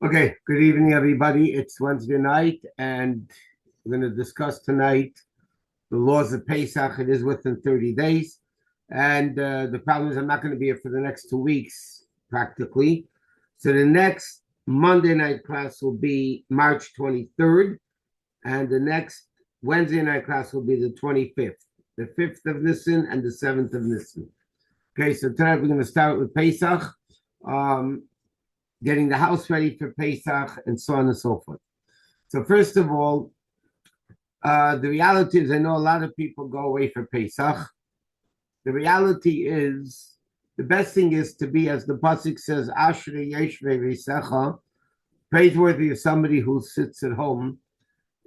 Okay, good evening, everybody. It's Wednesday night, and we're going to discuss tonight the laws of Pesach. It is within 30 days. And the problem is, I'm not going to be here for the next 2 weeks, practically. So the next Monday night class will be March 23rd, and the next Wednesday night class will be the 25th, the 5th of Nisan and the 7th of Nisan. Okay, so tonight we're going to start with Pesach. Getting the house ready for Pesach, and so on and so forth. So first of all, the reality is I know a lot of people go away for Pesach. The reality is the best thing is to be, as the pasuk says, Ashrei Yeshvei V'Secha, praiseworthy of somebody who sits at home.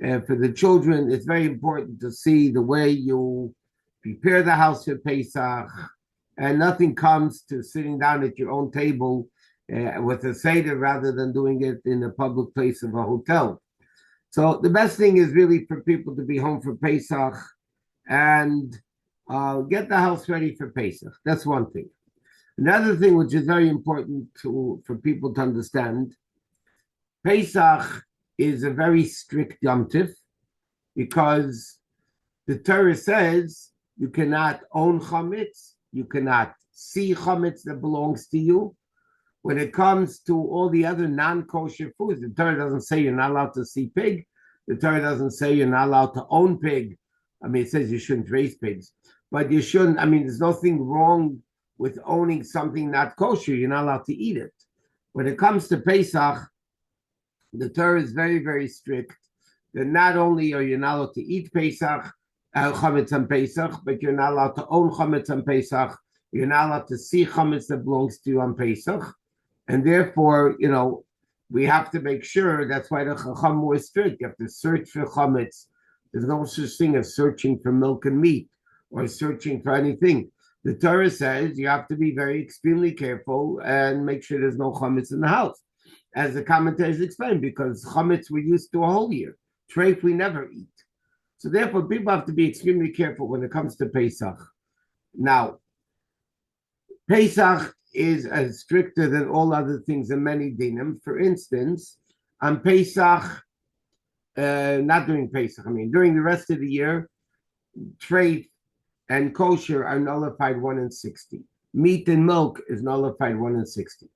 For the children, it's very important to see the way you prepare the house for Pesach, and nothing comes to sitting down at your own table with a seder rather than doing it in a public place of a hotel. So the best thing is really for people to be home for Pesach and get the house ready for Pesach. That's one thing. Another thing which is very important for people to understand, Pesach is a very strict Yom Tif because the Torah says you cannot own chametz, you cannot see chametz that belongs to you. When it comes to all the other non-kosher foods, the Torah doesn't say you're not allowed to see pig. The Torah doesn't say you're not allowed to own pig. I mean, it says you shouldn't raise pigs. But you shouldn't, I mean, there's nothing wrong with owning something not kosher. You're not allowed to eat it. When it comes to Pesach, the Torah is very, very strict. That not only are you not allowed to eat Pesach, chametz on Pesach, but you're not allowed to own chametz on Pesach. You're not allowed to see chametz that belongs to you on Pesach. And therefore, we have to make sure. That's why the Chacham was strict. You have to search for chametz. There's no such thing as searching for milk and meat or searching for anything. The Torah says you have to be very extremely careful and make sure there's no chametz in the house, as the commentators explain, because chametz we're used to a whole year. Treif we never eat. So therefore, people have to be extremely careful when it comes to Pesach. Now, Pesach is as stricter than all other things in many dinim. For instance, on Pesach, not during Pesach, during the rest of the year, treif and kosher are nullified 1 in 60. Meat and milk is nullified 1 in 60.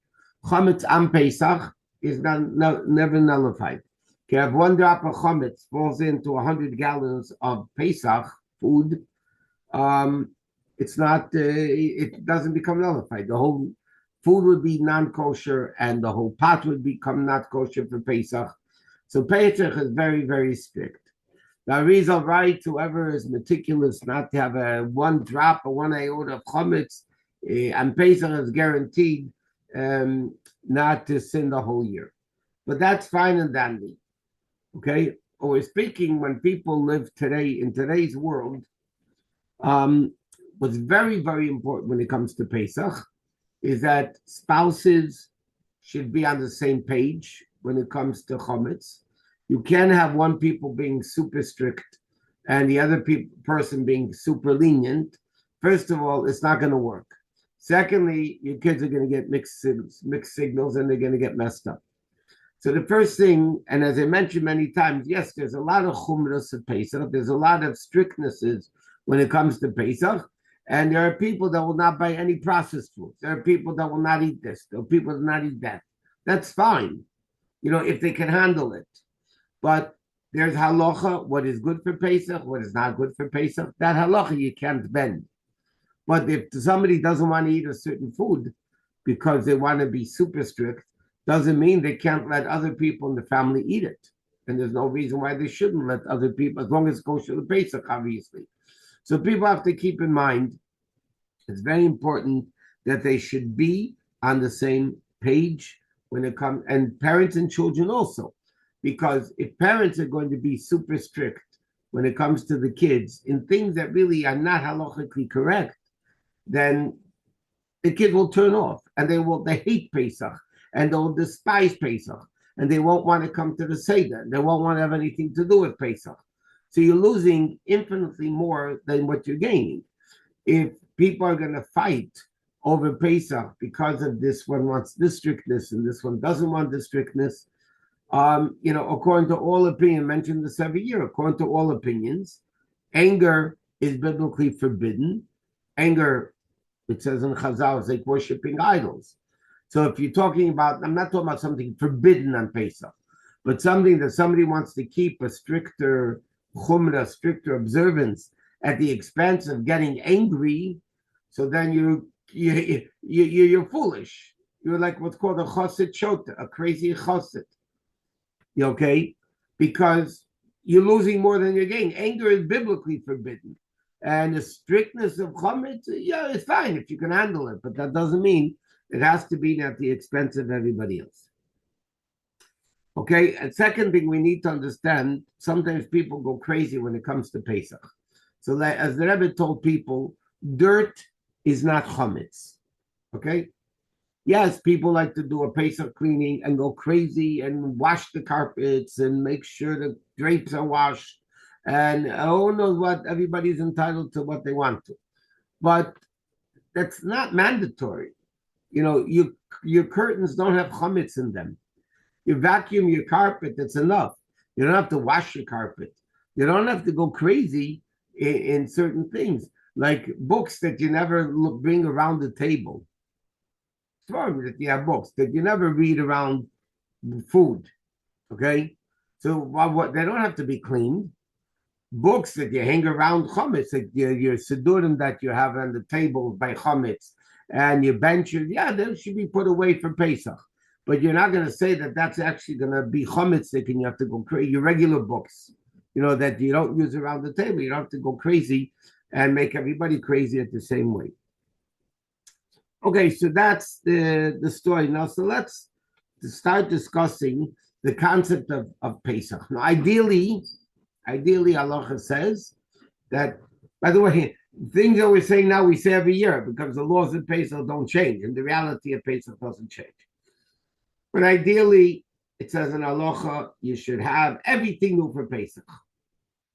Chametz on Pesach is never nullified. If you have 1 drop of chametz falls into 100 gallons of Pesach food, it's not. It doesn't become nullified. The whole food would be non-kosher, and the whole pot would become not kosher for Pesach. So Pesach is very, very strict. The Arizal writes, whoever is meticulous not to have a 1 drop or 1 iota of chametz, and Pesach is guaranteed not to sin the whole year. But that's fine and dandy. Okay? We're speaking when people live today in today's world. What's very, very important when it comes to Pesach is that spouses should be on the same page when it comes to chametz. You can't have one people being super strict and the other person being super lenient. First of all, it's not going to work. Secondly, your kids are going to get mixed signals and they're going to get messed up. So the first thing, and as I mentioned many times, yes, there's a lot of chumras of Pesach. There's a lot of strictnesses when it comes to Pesach. And there are people that will not buy any processed foods. There are people that will not eat this. There are people that will not eat that. That's fine, if they can handle it. But there's halacha, what is good for Pesach, what is not good for Pesach. That halacha you can't bend. But if somebody doesn't want to eat a certain food because they want to be super strict, doesn't mean they can't let other people in the family eat it. And there's no reason why they shouldn't let other people, as long as it goes to the Pesach, obviously. So people have to keep in mind, it's very important that they should be on the same page when it comes, and parents and children also. Because if parents are going to be super strict when it comes to the kids in things that really are not halachically correct, then the kids will turn off and they hate Pesach and they'll despise Pesach and they won't want to come to the Seder. They won't want to have anything to do with Pesach. So you're losing infinitely more than what you're gaining. If people are going to fight over Pesach because of this one wants this strictness and this one doesn't want this strictness. According to all opinions, mentioned this every year, according to all opinions, anger is biblically forbidden. Anger, it says in Chazal, is like worshiping idols. So if you're talking about, I'm not talking about something forbidden on Pesach, but something that somebody wants to keep a stricter chumrah, stricter observance at the expense of getting angry, so then you're foolish. You're like what's called a choset shota, a crazy choset. Okay? Because you're losing more than you're gaining. Anger is biblically forbidden. And the strictness of chametz, yeah, it's fine if you can handle it, but that doesn't mean it has to be at the expense of everybody else. Okay, and second thing we need to understand, sometimes people go crazy when it comes to Pesach. So as the Rebbe told people, dirt is not chametz. Okay? Yes, people like to do a Pesach cleaning and go crazy and wash the carpets and make sure the drapes are washed. And who knows what, everybody's entitled to what they want to. But that's not mandatory. Your curtains don't have chametz in them. You vacuum your carpet, that's enough. You don't have to wash your carpet. You don't have to go crazy in certain things, like books that you never bring around the table. It's wrong that you have books that you never read around food, okay? So what they don't have to be cleaned. Books that you hang around chametz, like your sidurim that you have on the table by chametz, and your benches, yeah, they should be put away for Pesach. But you're not going to say that that's actually going to be chametzik and you have to go crazy. Your regular books, that you don't use around the table, you don't have to go crazy and make everybody crazy at the same way. Okay, so that's the story. Now, so let's start discussing the concept of Pesach. Now, ideally, halacha says that, by the way, things that we're saying now, we say every year because the laws of Pesach don't change and the reality of Pesach doesn't change. But ideally, it says in halacha, you should have everything new for Pesach.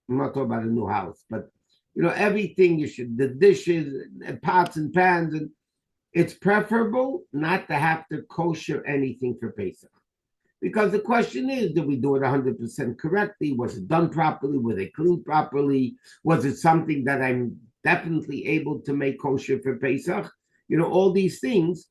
I'm not talking about a new house, but everything the dishes, and pots and pans, and it's preferable not to have to kosher anything for Pesach. Because the question is, did we do it 100% correctly? Was it done properly? Were they cleaned properly? Was it something that I'm definitely able to make kosher for Pesach? All these things.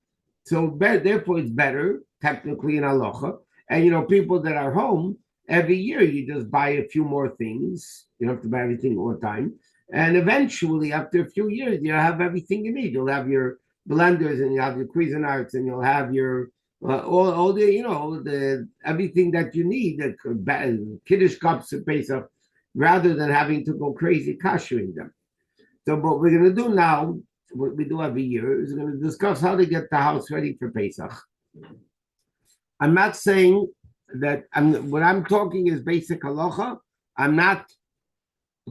So therefore, it's better, technically in halacha. And, people that are home, every year you just buy a few more things. You don't have to buy everything all the time. And eventually, after a few years, you'll have everything you need. You'll have your blenders and you'll have your Cuisinarts and you'll have your all the everything that you need, the Kiddush cups of Pesach, rather than having to go crazy koshering them. So what we're going to do now, what we do every year, is we're going to discuss how to get the house ready for Pesach. I'm not saying that what I'm talking is basic halacha. I'm not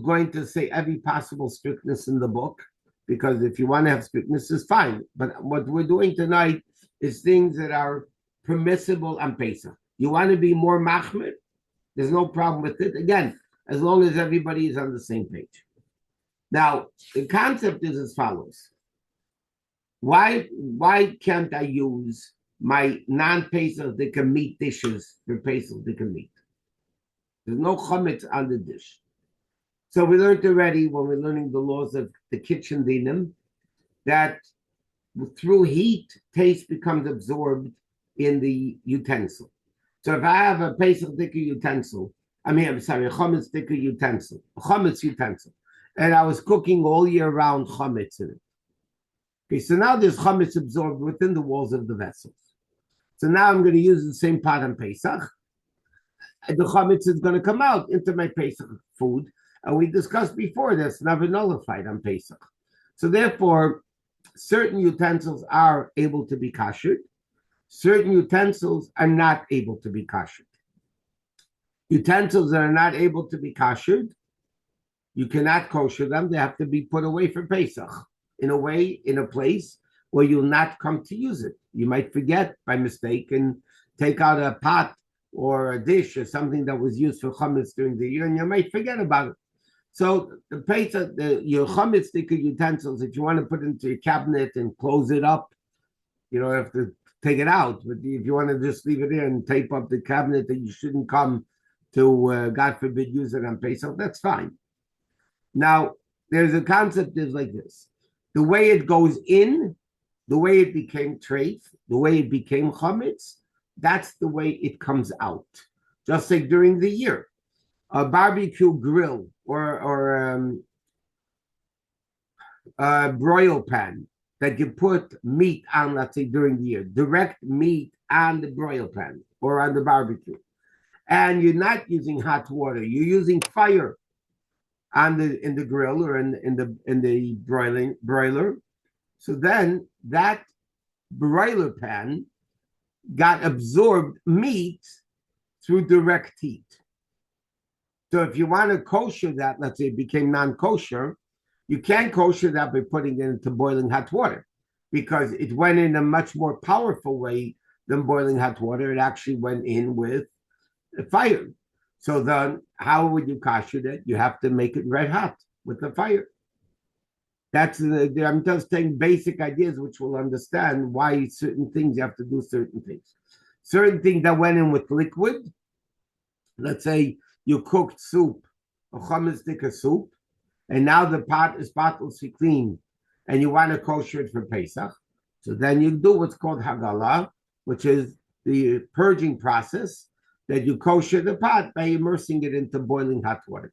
going to say every possible strictness in the book, because if you want to have strictness, is fine. But what we're doing tonight is things that are permissible on Pesach. You want to be more machmir? There's no problem with it. Again, as long as everybody is on the same page. Now, the concept is as follows. Why can't I use my non-Pesach dika meat dishes for Pesach dika meat? There's no chametz on the dish. So we learned already when we're learning the laws of the kitchen dinim that through heat, taste becomes absorbed in the utensil. So if I have a Pesach dika utensil, a chametz dika utensil, a chametz utensil, and I was cooking all year round chametz in it. Okay, so now there's chametz absorbed within the walls of the vessels. So now I'm going to use the same pot on Pesach, and the chametz is going to come out into my Pesach food. And we discussed before that's never nullified on Pesach. So therefore, certain utensils are able to be kashered. Certain utensils are not able to be kashered. Utensils that are not able to be kashered, you cannot kosher them. They have to be put away for Pesach in a place where you'll not come to use it. You might forget by mistake and take out a pot or a dish or something that was used for chametz during the year, and you might forget about it. So the Pesach, your chametz stick utensils, if you want to put into your cabinet and close it up, you don't have to take it out. But if you want to just leave it there and tape up the cabinet that you shouldn't come to, God forbid, use it on Pesach, that's fine. Now, there's a concept is like this. The way it goes in, the way it became treif, the way it became chametz, that's the way it comes out. Just like during the year. A barbecue grill or a broil pan that you put meat on, let's say during the year, direct meat on the broil pan or on the barbecue. And you're not using hot water, you're using fire in the grill or in the broiler. So then that broiler pan got absorbed meat through direct heat. So if you want to kosher that, let's say it became non-kosher, you can't kosher that by putting it into boiling hot water because it went in a much more powerful way than boiling hot water. It actually went in with fire. So then how would you kosher that? You have to make it red hot with the fire. I'm just saying basic ideas which will understand why certain things you have to do certain things. Certain things that went in with liquid, let's say you cooked soup, a chametz stick of soup, and now the pot is spotlessly clean, and you want to kosher it for Pesach. So then you do what's called hagalah, which is the purging process, that you kosher the pot by immersing it into boiling hot water.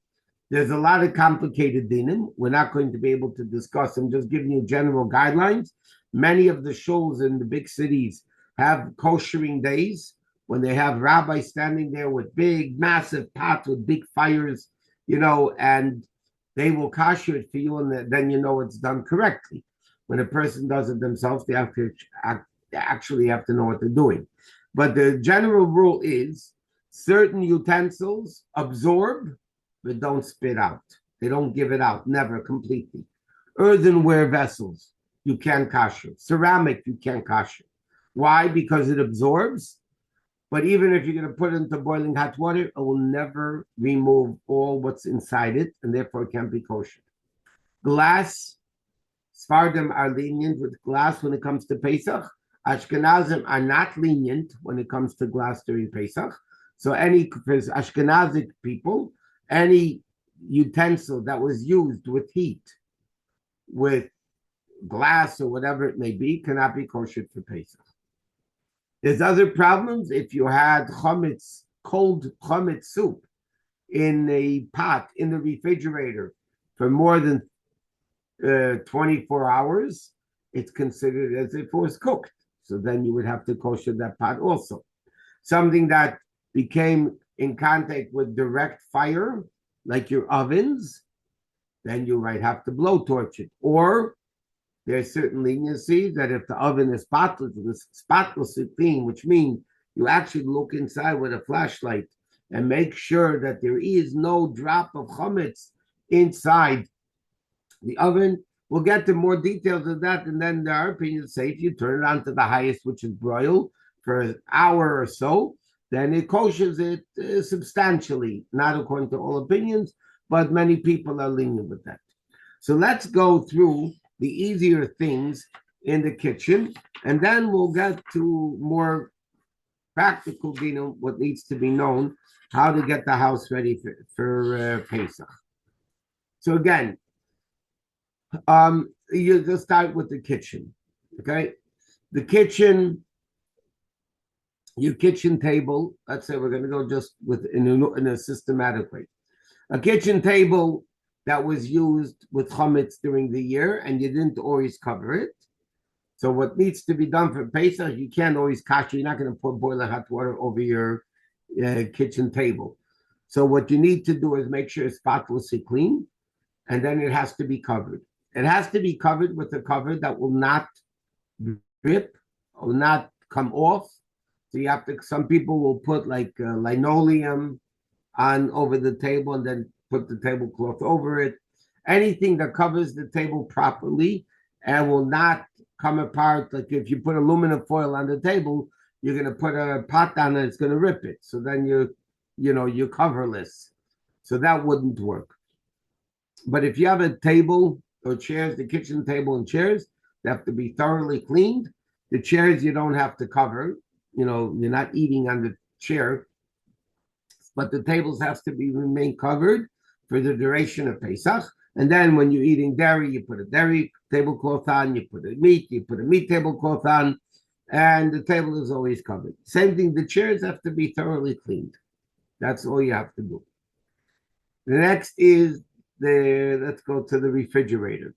There's a lot of complicated dinim. We're not going to be able to discuss them, just giving you general guidelines. Many of the shuls in the big cities have koshering days when they have rabbis standing there with big, massive pots with big fires, and they will kosher it for you, and then you know it's done correctly. When a person does it themselves, they actually have to know what they're doing. But the general rule is certain utensils absorb, but don't spit out. They don't give it out, never completely. Earthenware vessels, you can't kosher. Ceramic, you can't kosher. Why? Because it absorbs. But even if you're going to put it into boiling hot water, it will never remove all what's inside it, and therefore it can't be kosher. Glass, Sephardim are lenient with glass when it comes to Pesach. Ashkenazim are not lenient when it comes to glass during Pesach. So for Ashkenazic people, any utensil that was used with heat, with glass or whatever it may be, cannot be kosher for Pesach. There's other problems. If you had cold chametz soup in a pot in the refrigerator for more than 24 hours, it's considered as if it was cooked. So then you would have to kosher that pot also. Something that became in contact with direct fire, like your ovens, then you might have to blowtorch it. Or there's certain leniency that if the oven is spotlessly clean, which means you actually look inside with a flashlight and make sure that there is no drop of chametz inside the oven. We'll get to more details of that, and then there are opinions say if you turn it on to the highest, which is broil, for an hour or so, then it koshers it substantially, not according to all opinions, but many people are lenient with that. So let's go through the easier things in the kitchen, and then we'll get to more practical, what needs to be known, how to get the house ready for Pesach. So again, you just start with the kitchen, okay? The kitchen, your kitchen table, let's say we're going to go just in a systematic way. A kitchen table that was used with chametz during the year, and you didn't always cover it. So what needs to be done for Pesach, you can't always kosher. You're not going to pour boiling hot water over your kitchen table. So what you need to do is make sure it's spotlessly clean, and then it has to be covered. It has to be covered with a cover that will not drip, will not come off. So you have to, some people will put like linoleum on over the table and then put the tablecloth over it. Anything that covers the table properly and will not come apart. Like if you put aluminum foil on the table, you're going to put a pot down and it's going to rip it. So then you're coverless. So that wouldn't work. But if you have a table or chairs, the kitchen table and chairs, they have to be thoroughly cleaned. The chairs you don't have to cover. You're not eating on the chair, but the tables have to remain covered for the duration of Pesach. And then when you're eating dairy, you put a dairy tablecloth on, you put a meat tablecloth on, and the table is always covered. Same thing, the chairs have to be thoroughly cleaned. That's all you have to do. The next is let's go to the refrigerator.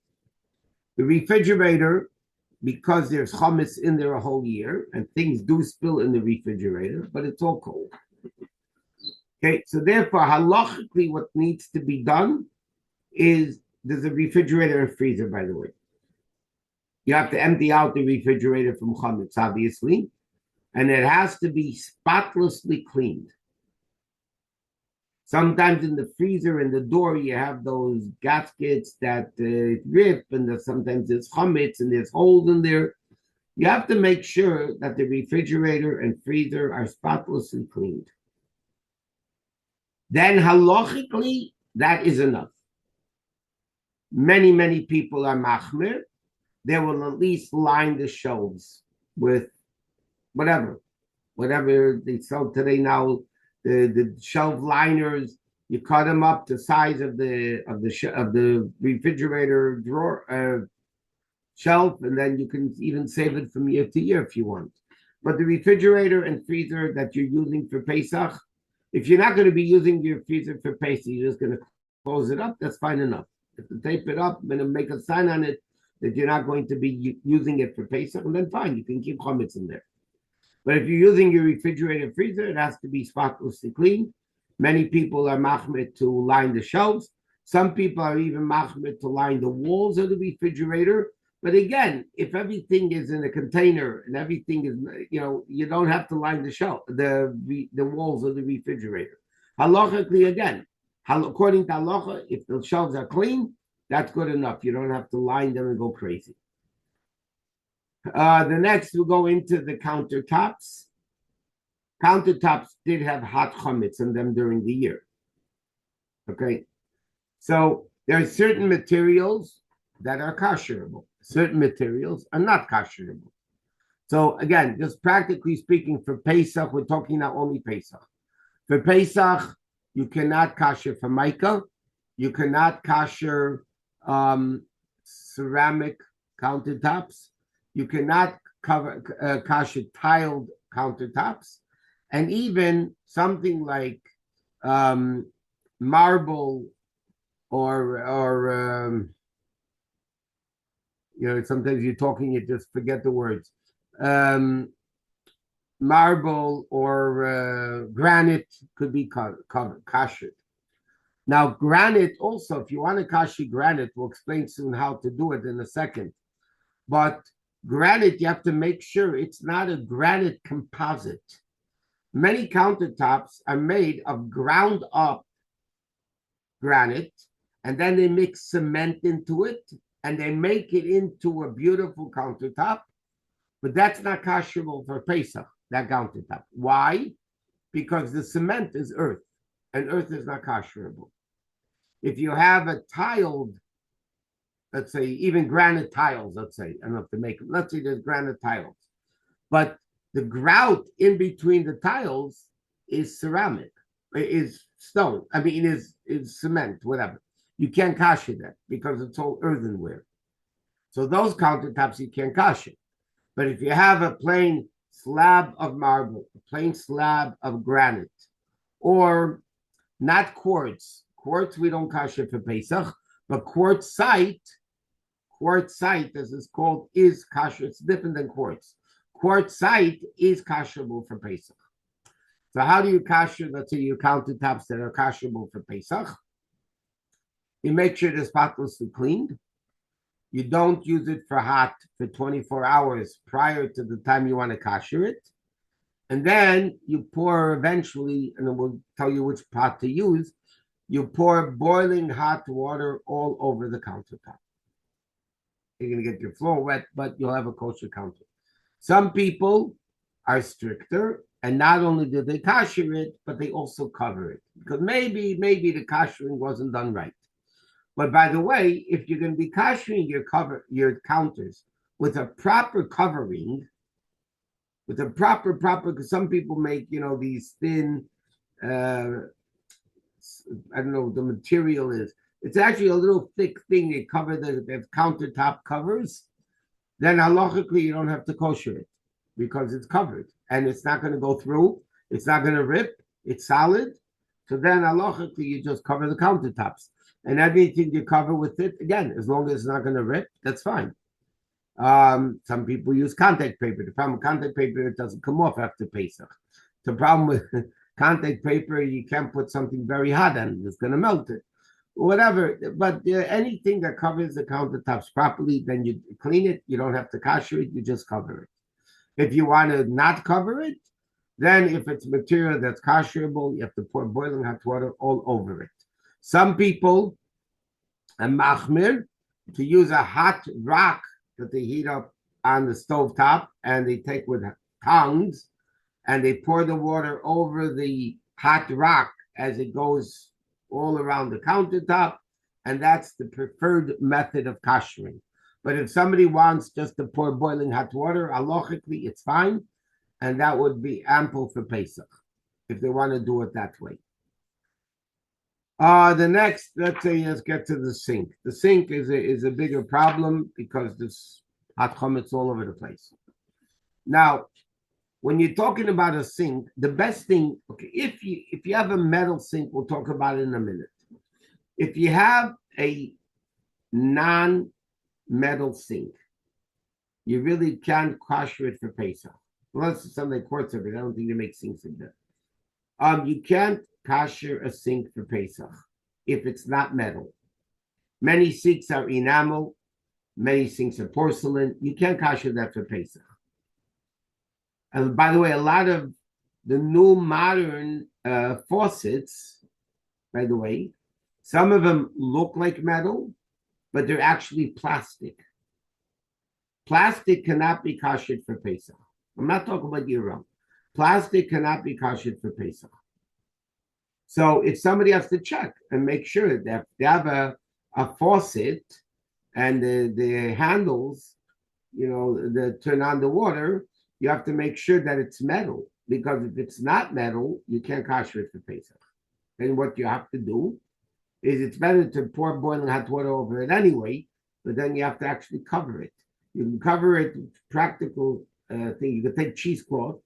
The refrigerator, because there's chametz in there a whole year, and things do spill in the refrigerator, but it's all cold. Okay, so therefore, halachically, what needs to be done is there's a refrigerator and freezer, by the way. You have to empty out the refrigerator from chametz, obviously, and it has to be spotlessly cleaned. Sometimes in the freezer and the door, you have those gaskets that rip, and sometimes there's chametz and there's holes in there. You have to make sure that the refrigerator and freezer are spotlessly cleaned. Then halachically, that is enough. Many, many people are machmir. They will at least line the shelves with whatever they sell today now. The shelf liners, you cut them up the size of the refrigerator drawer shelf, and then you can even save it from year to year if you want. But the refrigerator and freezer that you're using for Pesach, if you're not going to be using your freezer for Pesach, you're just going to close it up, that's fine enough. If you tape it up and make a sign on it that you're not going to be using it for Pesach, then fine, you can keep chametz in there. But if you're using your refrigerator freezer, it has to be spotlessly clean. Many people are machmir to line the shelves. Some people are even machmir to line the walls of the refrigerator. But again, if everything is in a container and everything is, you don't have to line the shelf, the walls of the refrigerator. Halachically, again, according to halacha, if the shelves are clean, that's good enough. You don't have to line them and go crazy. The next, we'll go into the countertops. Countertops did have hot chametz in them during the year. Okay, so there are certain materials that are kasherable. Certain materials are not kasherable. So again, just practically speaking, for Pesach, we're talking now only Pesach. For Pesach, you cannot kasher formica. You cannot kasher ceramic countertops. You cannot kasher tiled countertops, and even something like marble or sometimes you're talking, you just forget the words. Marble or granite could be kashered. Now, granite also, if you want to kasher granite, we'll explain soon how to do it in a second. But granite, you have to make sure it's not a granite composite. Many countertops are made of ground up granite, and then they mix cement into it, and they make it into a beautiful countertop. But that's not kasherable for Pesach, that countertop. Why? Because the cement is earth, and earth is not kasherable. If you have a tiled, let's say, even granite tiles, let's say, I don't know if to make them. Let's say there's granite tiles, but the grout in between the tiles is ceramic, is stone. I mean, is cement, whatever. You can't kasher that because it's all earthenware. So those countertops you can't kasher. But if you have a plain slab of marble, a plain slab of granite, or not quartz. Quartz we don't kasher for Pesach, but quartzite, as it's called, is kasher. It's different than quartz. Quartzite is kasherable for Pesach. So how do you kasher, let's say, your countertops that are kasherable for Pesach? You make sure they're spotlessly cleaned. You don't use it for hot for 24 hours prior to the time you want to kasher it. And then you pour eventually, and then we'll tell you which pot to use, you pour boiling hot water all over the countertop. You're going to get your floor wet, but you'll have a kosher counter. Some people are stricter, and not only do they kasher it, but they also cover it. Because maybe the kashering wasn't done right. But by the way, if you're going to be koshering your counters with a proper covering, with a proper, because some people make, these thin, I don't know what the material is. It's actually a little thick thing they cover the countertop covers. Then halachically, you don't have to kosher it because it's covered and it's not going to go through. It's not going to rip. It's solid. So then halachically, you just cover the countertops. And everything you cover with it, again, as long as it's not going to rip, that's fine. Some people use contact paper. The problem with contact paper, it doesn't come off after Pesach. The problem with contact paper, you can't put something very hot on it. It's going to melt it. Whatever. But anything that covers the countertops properly, then you clean it. You don't have to kosher it. You just cover it. If you want to not cover it, then if it's material that's kosherable, you have to pour boiling hot water all over it. Some people, and machmir, to use a hot rock that they heat up on the stove top, and they take with tongs, and they pour the water over the hot rock as it goes all around the countertop, and that's the preferred method of koshering. But if somebody wants just to pour boiling hot water, halachically, it's fine, and that would be ample for Pesach, if they want to do it that way. The next, let's get to the sink. The sink is a bigger problem because there's hot chametz all over the place. Now, when you're talking about a sink, the best thing, okay, if you have a metal sink, we'll talk about it in a minute. If you have a non-metal sink, you really can't kosher it for Pesach. Unless it's something like quartz of it, I don't think they make sinks like that. You can't kosher a sink for Pesach if it's not metal. Many sinks are enamel, many sinks are porcelain. You can't kosher that for Pesach. And by the way, a lot of the new modern faucets, by the way, some of them look like metal, but they're actually plastic. Plastic cannot be koshered for Pesach. I'm not talking about year-round. Plastic cannot be koshered for Pesach. So if somebody has to check and make sure that they have a faucet and the handles, that turn on the water, you have to make sure that it's metal, because if it's not metal, you can't kosher it for Pesach. And what you have to do is, it's better to pour boiling hot water over it anyway, but then you have to actually cover it. You can cover it with practical thing. You can take cheesecloth,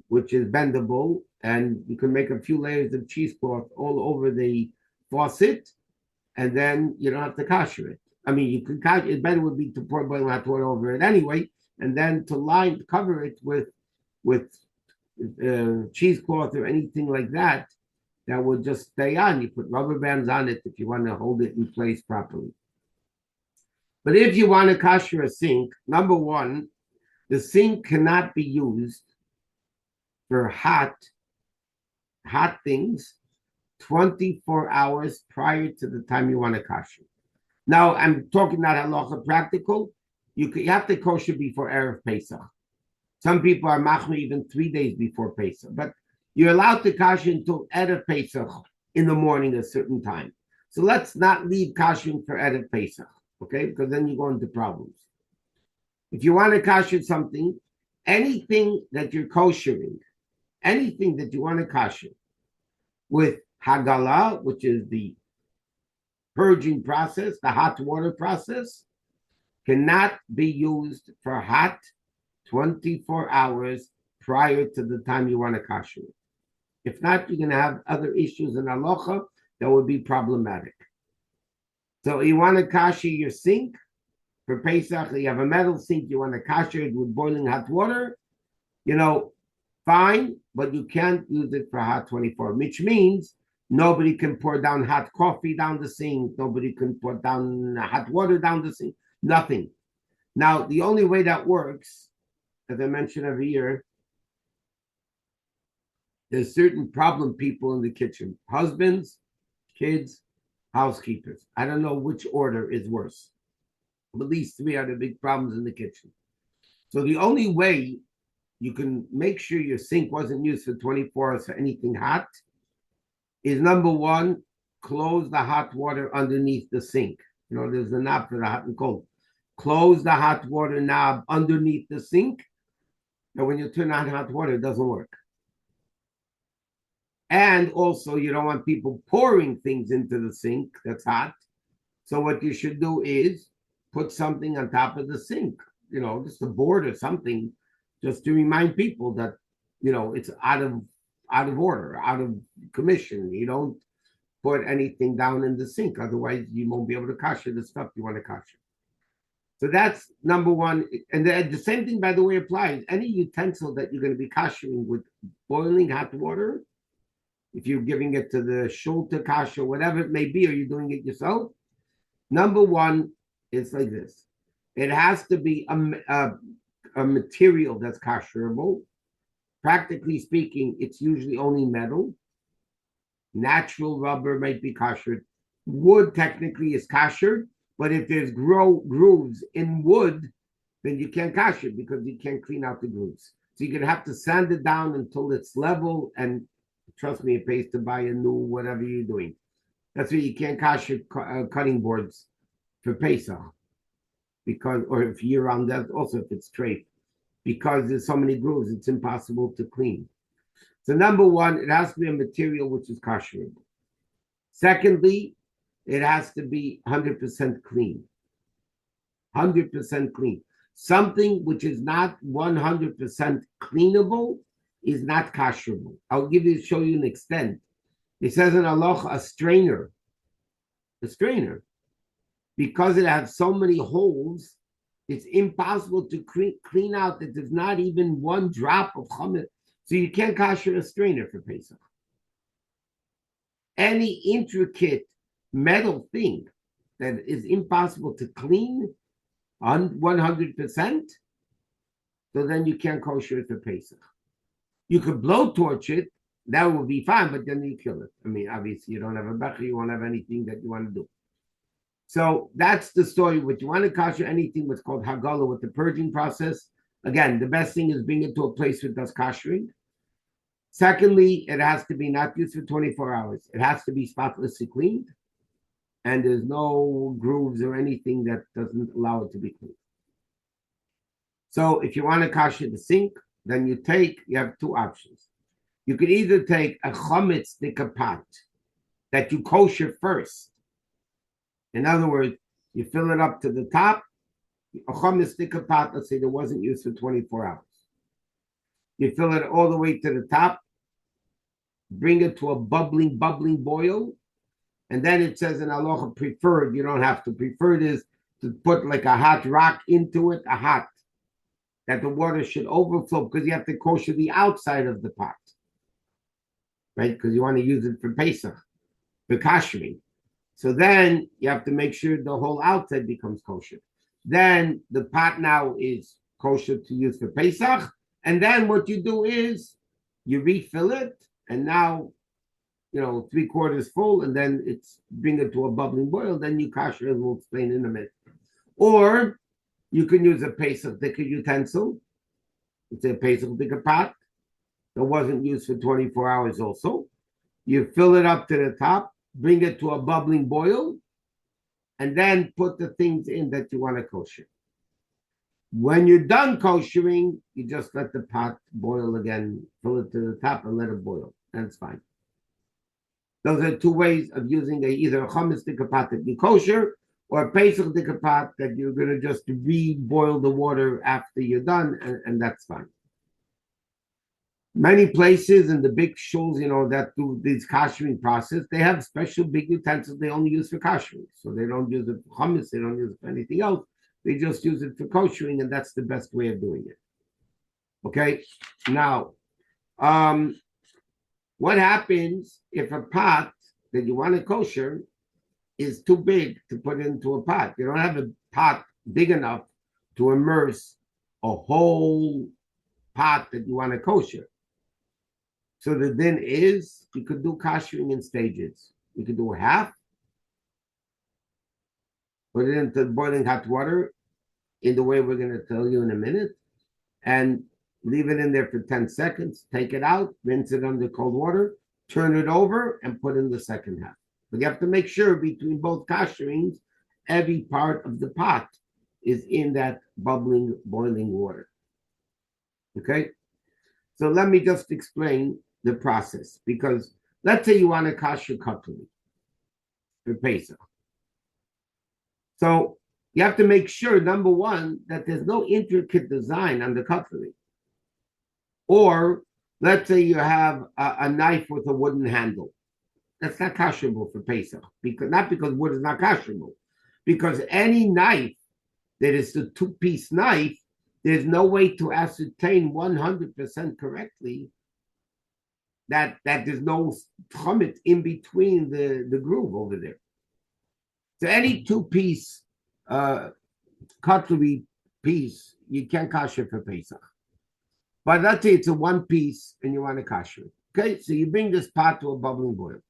which is bendable, and you can make a few layers of cheesecloth all over the faucet, and then you don't have to kosher it. I mean, you can kosher it. Better would be to pour boiling hot water over it anyway, and then to cover it with cheesecloth or anything like that would just stay on. You put rubber bands on it if you want to hold it in place properly. But if you want to kosher a sink, number one, the sink cannot be used for hot things 24 hours prior to the time you want to kosher. Now, I'm talking not halacha practical. You have to kosher before Erev Pesach. Some people are machmir even 3 days before Pesach, but you're allowed to kosher until Erev Pesach in the morning at a certain time. So let's not leave koshering for Erev Pesach, okay? Because then you go into problems. If you want to kosher something, anything that you're koshering, anything that you want to kosher with hagala, which is the purging process, the hot water process, cannot be used for hot 24 hours prior to the time you want to kosher it. If not, you're going to have other issues in halacha that would be problematic. So you want to kosher your sink for Pesach, you have a metal sink, you want to kosher it with boiling hot water, fine, but you can't use it for hot 24, which means nobody can pour down hot coffee down the sink, nobody can pour down hot water down the sink, nothing. Now, the only way that works, as I mention every year, there's certain problem people in the kitchen, husbands, kids, housekeepers. I don't know which order is worse. At least 3 are the big problems in the kitchen. So the only way you can make sure your sink wasn't used for 24 hours for anything hot is, number one, close the hot water underneath the sink. You know, there's a knob for the hot and cold. Close the hot water knob underneath the sink. And when you turn on hot water, it doesn't work. And also, you don't want people pouring things into the sink that's hot. So what you should do is put something on top of the sink, you know, just a board or something, just to remind people that, you know, it's out of order, out of commission. You don't put anything down in the sink. Otherwise, you won't be able to kosher the stuff you want to kosher. So that's number one. And the same thing, by the way, applies. Any utensil that you're going to be koshering with boiling hot water, if you're giving it to the shul to kasher, whatever it may be, or you're doing it yourself, number one, it's like this. It has to be a material that's kosherable. Practically speaking, it's usually only metal. Natural rubber might be kosher. Wood technically is kosher, but if there's grooves in wood, then you can't kosher because you can't clean out the grooves. So you're going to have to sand it down until it's level, and trust me, it pays to buy a new whatever you're doing. That's why you can't kosher cutting boards for Pesach, because, or if you're on that, also if it's straight, because there's so many grooves, it's impossible to clean. So number one, it has to be a material which is kosherable. Secondly, it has to be 100% clean. 100% clean. Something which is not 100% cleanable is not kosherable. I'll show you an extent. It says in halacha, a strainer, because it has so many holes, it's impossible to clean out that there's not even one drop of chametz. So you can't kosher a strainer for Pesach. Any intricate metal thing that is impossible to clean on 100%, so then you can't kosher it for Pesach. You could blowtorch it, that would be fine, but then you kill it. I mean, obviously, you don't have a becher, you won't have anything that you want to do. So that's the story. What you want to kosher anything what's called hagala with the purging process. Again, the best thing is bring it to a place that does koshering. Secondly, it has to be not used for 24 hours. It has to be spotlessly cleaned, and there's no grooves or anything that doesn't allow it to be cleaned. So if you want to kosher the sink, then you have two options. You could either take a chametz pot that you kosher first. In other words, you fill it up to the top, a chametz pot, let's say that wasn't used for 24 hours. You fill it all the way to the top, bring it to a bubbling boil, and then it says in halacha preferred, you don't have to. Preferred is to put like a hot rock into it, that the water should overflow, because you have to kosher the outside of the pot, right? Because you want to use it for Pesach, for koshering. So then you have to make sure the whole outside becomes kosher. Then the pot now is kosher to use for Pesach. And then what you do is you refill it, and now, 3/4 full, and then bring it to a bubbling boil. Then you kosher, as we'll explain in a minute. Or you can use a Pesach thicker utensil. It's a Pesach thicker pot that wasn't used for 24 hours also. You fill it up to the top, bring it to a bubbling boil, and then put the things in that you want to kosher. When you're done koshering, you just let the pot boil again, fill it to the top and let it boil. That's fine. Those are two ways of using either a chametz pot that you kosher, or a Pesach pot that you're going to just re-boil the water after you're done, and that's fine. Many places in the big shuls, that do this koshering process, they have special big utensils they only use for koshering. So they don't use it for chametz, they don't use it for anything else. They just use it for koshering, and that's the best way of doing it. Okay? Now, what happens if a pot that you want to kosher is too big to put into a pot? You don't have a pot big enough to immerse a whole pot that you want to kosher. So the din is, you could do koshering in stages. You could do half, put it into boiling hot water in the way we're going to tell you in a minute, and leave it in there for 10 seconds, take it out, rinse it under cold water, turn it over, and put in the second half. But you have to make sure between both kasherings, every part of the pot is in that bubbling, boiling water. Okay? So let me just explain the process. Because let's say you want to kasher cutlery for Pesach. So you have to make sure, number one, that there's no intricate design on the cutlery. Or let's say you have a knife with a wooden handle. That's not kasherable for Pesach. Not because wood is not kasherable. Because any knife that is a two-piece knife, there's no way to ascertain 100% correctly that there's no chomit in between the groove over there. So any two-piece cutlery piece, you can't kasher for Pesach. But let's say it's a one piece and you want to kasher. Okay, so you bring this pot to a bubbling boil.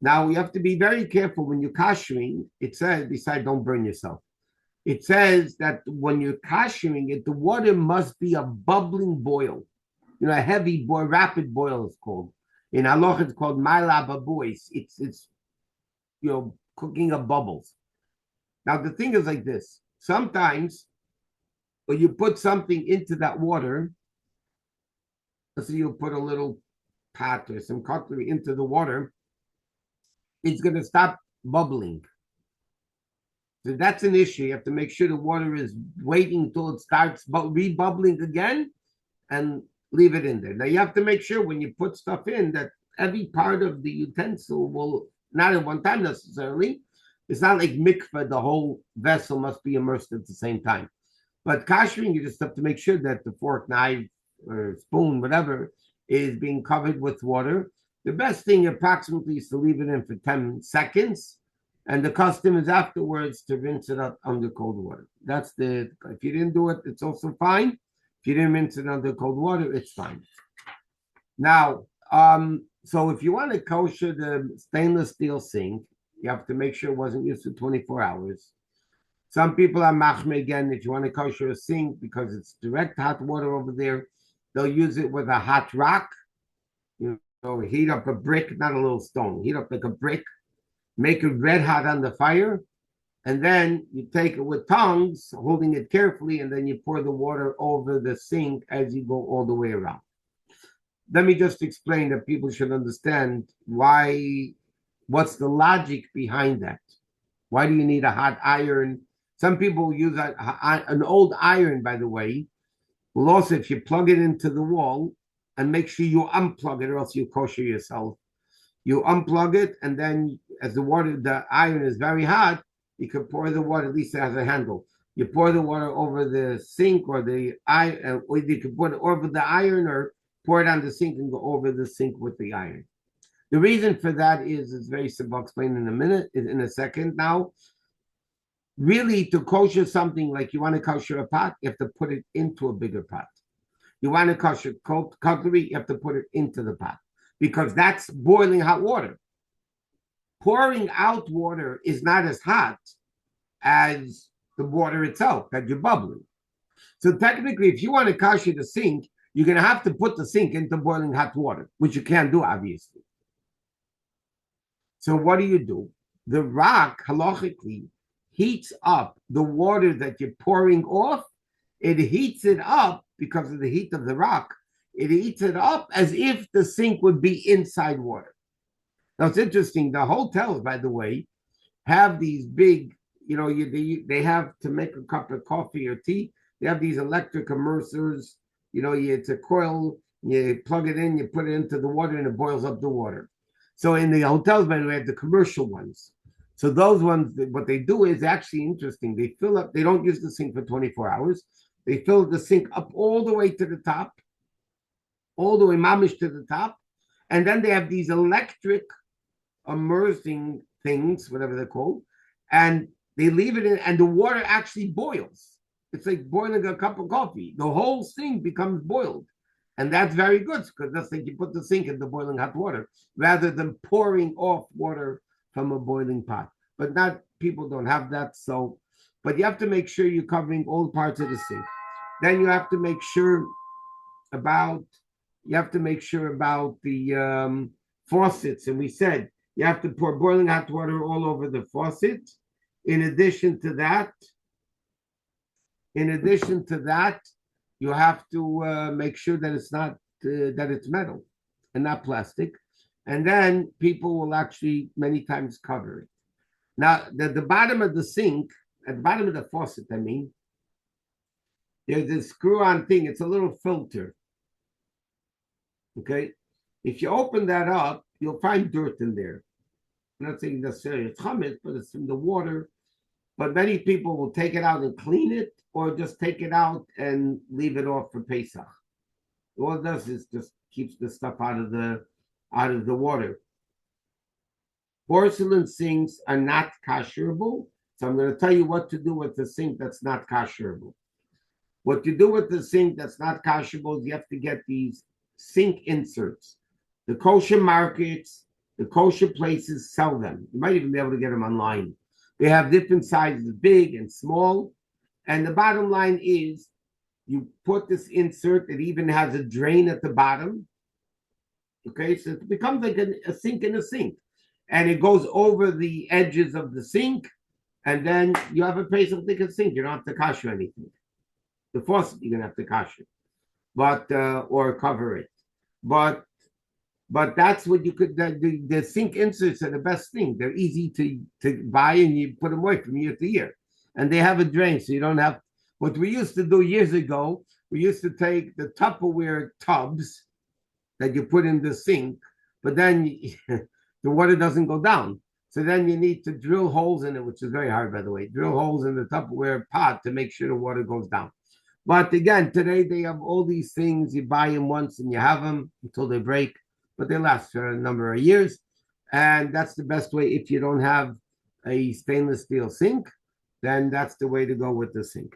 Now you have to be very careful when you're kashering. It says, besides, don't burn yourself. It says that when you're kashering it, the water must be a bubbling boil. A heavy boil, rapid boil is called. In halacha, it's called ma'ala babois. It's cooking of bubbles. Now the thing is like this. Sometimes when you put something into that water, let's say you put a little pot or some cutlery into the water, it's going to stop bubbling. So that's an issue. You have to make sure the water is waiting until it starts rebubbling again and leave it in there. Now you have to make sure when you put stuff in that every part of the utensil will, not at one time necessarily. It's not like mikveh, the whole vessel must be immersed at the same time. But kashering, you just have to make sure that the fork, knife, or spoon, whatever, is being covered with water. The best thing approximately is to leave it in for 10 seconds. And the custom is afterwards to rinse it up under cold water. If you didn't do it, it's also fine. If you didn't rinse it under cold water, it's fine. Now, so if you want to kosher the stainless steel sink, you have to make sure it wasn't used for 24 hours. Some people are machme again. If you want to kosher a sink because it's direct hot water over there, they'll use it with a hot rock. Heat up a brick, not a little stone. Heat up like a brick, make it red hot on the fire, and then you take it with tongs, holding it carefully, and then you pour the water over the sink as you go all the way around. Let me just explain that people should understand what's the logic behind that. Why do you need a hot iron? Some people use an old iron, by the way. Will also, if you plug it into the wall, and make sure you unplug it, or else you kosher yourself. You unplug it, and then as the iron is very hot, you can pour the water, at least it has a handle. You pour the water over the sink or the iron, or you can put it over the iron or pour it on the sink and go over the sink with the iron. The reason for that is very simple. I'll explain in a second now. Really, to kosher something like you want to kosher a pot, you have to put it into a bigger pot. You want to kosher cutlery, you have to put it into the pot because that's boiling hot water. Pouring out water is not as hot as the water itself that you're bubbling. So technically, if you want to kosher the sink, you're going to have to put the sink into boiling hot water, which you can't do, obviously. So what do? The rock, halachically, heats up the water that you're pouring off. It heats it up because of the heat of the rock. It heats it up as if the sink would be inside water. Now, it's interesting. The hotels, by the way, have these big, they have to make a cup of coffee or tea. They have these electric immersers. It's a coil. You plug it in, you put it into the water, and it boils up the water. So in the hotels, by the way, have the commercial ones. So those ones, what they do is actually interesting. They fill up, they don't use the sink for 24 hours. They fill the sink up all the way to the top, all the way mamish to the top. And then they have these electric immersing things, whatever they're called, and they leave it in, and the water actually boils. It's like boiling a cup of coffee. The whole sink becomes boiled. And that's very good because that's like you put the sink in the boiling hot water rather than pouring off water from a boiling pot. But people don't have that. But you have to make sure you're covering all parts of the sink. Then you have to make sure about the faucets. And we said You have to pour boiling hot water all over the faucet. In addition to that, you have to make sure that it's not that it's metal and not plastic, and then people will actually many times cover it. Now, the bottom of the sink, at the bottom of the faucet, I mean, there's this screw-on thing. It's a little filter. Okay, if you open that up, you'll find dirt in there. I'm not saying necessarily it's chametz, but it's in the water. But many people will take it out and clean it, or just take it out and leave it off for Pesach. All it does is just keeps the stuff out of the water. Porcelain sinks are not kasherable, so I'm going to tell you what to do with the sink that's not kasherable. What you do with the sink that's not kasherable is you have to get these sink inserts. The kosher markets, the kosher places sell them. You might even be able to get them online. They have different sizes, big and small. And the bottom line is you put this insert, it even has a drain at the bottom. Okay, so it becomes like a sink in a sink. And it goes over the edges of the sink. And then you have a Pesach sink. You don't have to kasher anything. The faucet, you're going to have to kasher. But, or cover it. But that's what you could, the sink inserts are the best thing. They're easy to buy and you put them away from year to year. And they have a drain, so you don't have, what we used to do years ago, we used to take the Tupperware tubs that you put in the sink, but then the water doesn't go down. So then you need to drill holes in it, which is very hard, by the way, drill holes in the Tupperware pot to make sure the water goes down. But again, today they have all these things. You buy them once and you have them until they break, but they last for a number of years. And that's the best way. If you don't have a stainless steel sink, then that's the way to go with the sink.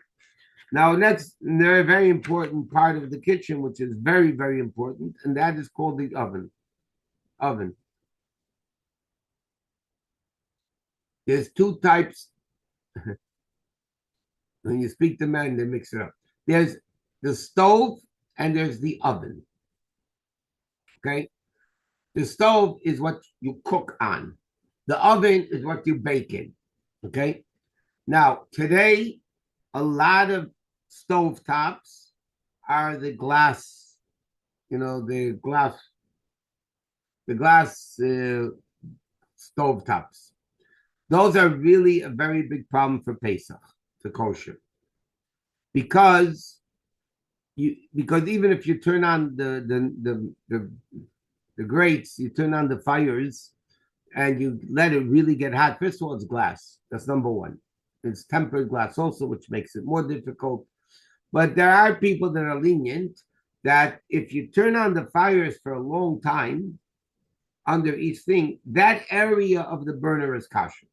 Now, next, there a very important part of the kitchen, which is very, very important, and that is called the oven. There's two types. When you speak to men, they mix it up. There's the stove and there's the oven. Okay? The stove is what you cook on. The oven is what you bake in. Okay? Now, today, a lot of stovetops are the glass, the glass stovetops. Those are really a very big problem for Pesach, for kosher. Because even if you turn on the grates, you turn on the fires, and you let it really get hot. First of all, it's glass. That's number one. It's tempered glass also, which makes it more difficult. But there are people that are lenient that if you turn on the fires for a long time under each thing, that area of the burner is kosher.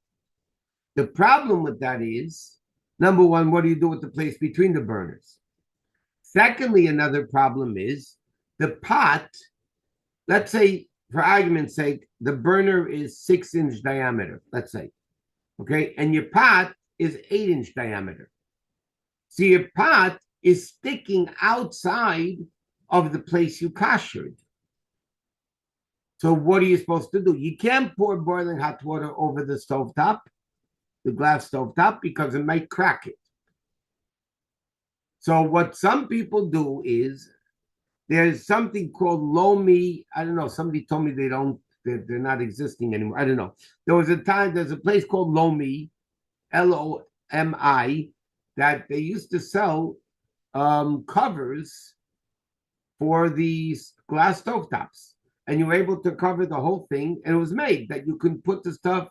The problem with that is, number one, what do you do with the place between the burners? Secondly, another problem is the pot, let's say, for argument's sake, the burner is 6-inch diameter, let's say, okay? And your pot is 8-inch diameter. So your pot is sticking outside of the place you koshered. So what are you supposed to do? You can't pour boiling hot water over the stovetop, the glass stovetop, because it might crack it. So what some people do is there's something called lomi. I don't know. Somebody told me they're not existing anymore. I don't know. There's a place called Lomi, Lomi, that they used to sell covers for these glass stovetops. And you were able to cover the whole thing. And it was made that you can put the stuff.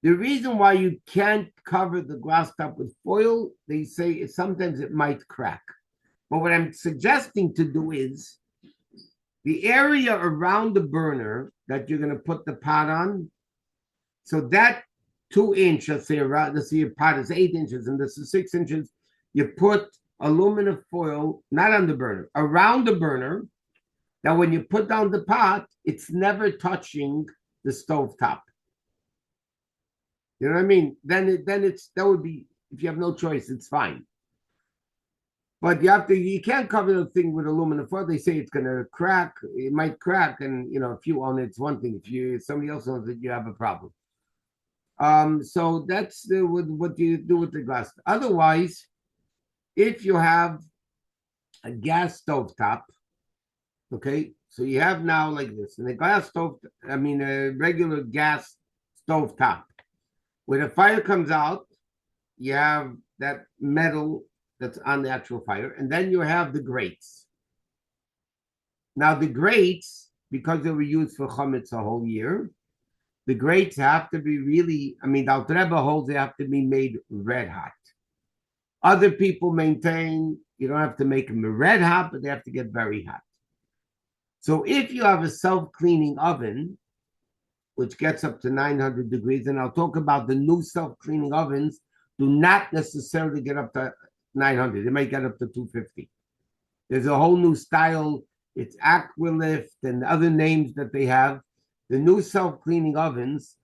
The reason why you can't cover the glass top with foil, they say sometimes it might crack. But what I'm suggesting to do is the area around the burner that you're going to put the pot on. So that 2-inch, let's say your pot is 8 inches and this is 6 inches. You put aluminum foil, not on the burner, around the burner. That when you put down the pot, it's never touching the stove top. You know what I mean? Then that would be, if you have no choice, it's fine. But you can't cover the thing with aluminum foil. They say it's going to crack. It might crack, and if you own it, it's one thing. If somebody else owns it, you have a problem. So that's what you do with the glass. Otherwise, if you have a gas stove top, okay, so you have now like this, and a regular gas stove top. When a fire comes out, you have that metal that's on the actual fire, and then you have the grates. Now the grates, because they were used for chametz a whole year, the grates have to be the Alter Rebbe holds they have to be made red hot. Other people maintain you don't have to make them red hot, but they have to get very hot. So if you have a self-cleaning oven, which gets up to 900 degrees, and I'll talk about the new self-cleaning ovens, do not necessarily get up to 900. They might get up to 250. There's a whole new style. It's Aqualift and other names that they have. The new self-cleaning ovens,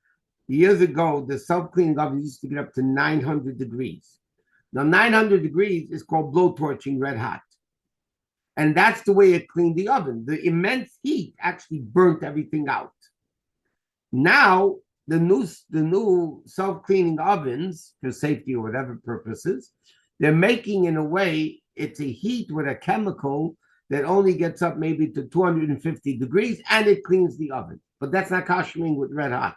years ago, the self-cleaning ovens used to get up to 900 degrees. Now, 900 degrees is called blowtorching red hot. And that's the way it cleaned the oven. The immense heat actually burnt everything out. Now, the new self-cleaning ovens, for safety or whatever purposes, they're making in a way, it's a heat with a chemical that only gets up maybe to 250 degrees and it cleans the oven. But that's not koshering with red hot.